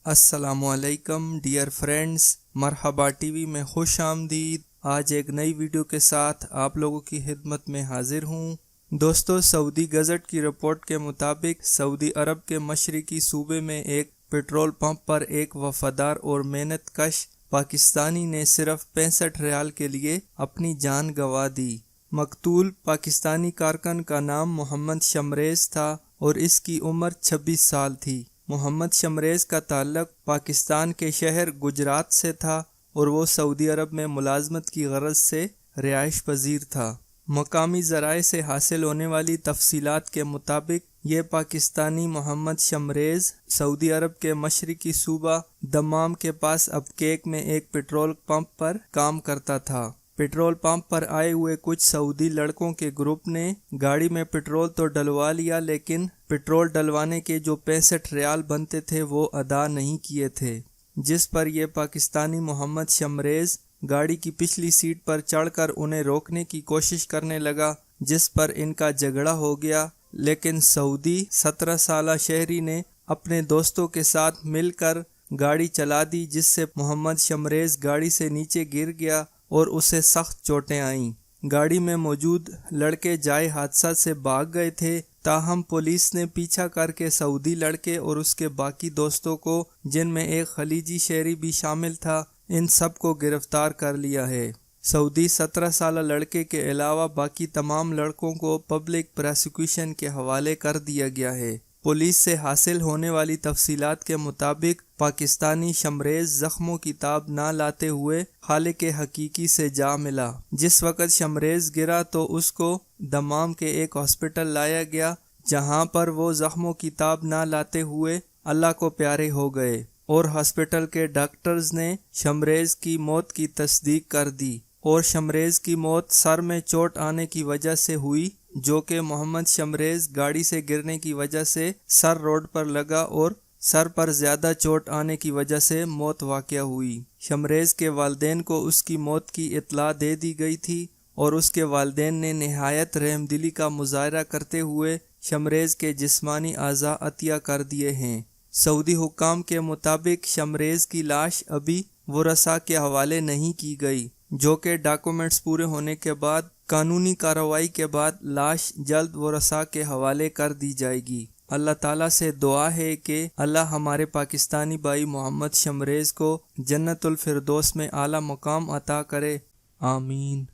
السلام علیکم dear friends, مرحبا ٹی وی میں خوش آمدید۔ آج ایک نئی ویڈیو کے ساتھ آپ لوگوں کی خدمت میں حاضر ہوں۔ دوستو، سعودی گزٹ کی رپورٹ کے مطابق سعودی عرب کے مشرقی صوبے میں ایک پیٹرول پمپ پر ایک وفادار اور محنت کش پاکستانی نے صرف 65 ریال کے لیے اپنی جان گنوا دی۔ مقتول پاکستانی کارکن کا نام محمد شمریز تھا اور اس کی عمر 26 سال تھی۔ محمد شمریز کا تعلق پاکستان کے شہر گجرات سے تھا اور وہ سعودی عرب میں ملازمت کی غرض سے رہائش پذیر تھا۔ مقامی ذرائع سے حاصل ہونے والی تفصیلات کے مطابق یہ پاکستانی محمد شمریز سعودی عرب کے مشرقی صوبہ دمام کے پاس ابکیک میں ایک پیٹرول پمپ پر کام کرتا تھا۔ پیٹرول پمپ پر آئے ہوئے کچھ سعودی لڑکوں کے گروپ نے گاڑی میں پیٹرول تو ڈلوا لیا، لیکن پیٹرول ڈلوانے کے جو 65 ریال بنتے تھے وہ ادا نہیں کیے تھے، جس پر یہ پاکستانی محمد شمریز گاڑی کی پچھلی سیٹ پر چڑھ کر انہیں روکنے کی کوشش کرنے لگا، جس پر ان کا جھگڑا ہو گیا۔ لیکن سعودی 17 سالہ شہری نے اپنے دوستوں کے ساتھ مل کر گاڑی چلا دی، جس سے محمد شمریز گاڑی سے نیچے گر گیا اور اسے سخت چوٹیں آئیں۔ گاڑی میں موجود لڑکے جائے حادثہ سے بھاگ گئے تھے، تاہم پولیس نے پیچھا کر کے سعودی لڑکے اور اس کے باقی دوستوں کو، جن میں ایک خلیجی شہری بھی شامل تھا، ان سب کو گرفتار کر لیا ہے۔ سعودی 17 سالہ لڑکے کے علاوہ باقی تمام لڑکوں کو پبلک پراسیکیوشن کے حوالے کر دیا گیا ہے۔ پولیس سے حاصل ہونے والی تفصیلات کے مطابق پاکستانی شمریز زخموں کی تاب نہ لاتے ہوئے خالق حقیقی سے جا ملا۔ جس وقت شمریز گرا تو اس کو دمام کے ایک ہاسپٹل لایا گیا، جہاں پر وہ زخموں کی تاب نہ لاتے ہوئے اللہ کو پیارے ہو گئے، اور ہاسپٹل کے ڈاکٹرز نے شمریز کی موت کی تصدیق کر دی، اور شمریز کی موت سر میں چوٹ آنے کی وجہ سے ہوئی، جو کہ محمد شمریز گاڑی سے گرنے کی وجہ سے سر روڈ پر لگا اور سر پر زیادہ چوٹ آنے کی وجہ سے موت واقع ہوئی۔ شمریز کے والدین کو اس کی موت کی اطلاع دے دی گئی تھی، اور اس کے والدین نے نہایت رحم دلی کا مظاہرہ کرتے ہوئے شمریز کے جسمانی اعضاء عطیہ کر دیے ہیں۔ سعودی حکام کے مطابق شمریز کی لاش ابھی ورثاء کے حوالے نہیں کی گئی، جو کہ ڈاکومنٹس پورے ہونے کے بعد قانونی کارروائی کے بعد لاش جلد ورثاء کے حوالے کر دی جائے گی۔ اللہ تعالیٰ سے دعا ہے کہ اللہ ہمارے پاکستانی بھائی محمد شمریز کو جنت الفردوس میں اعلیٰ مقام عطا کرے، آمین۔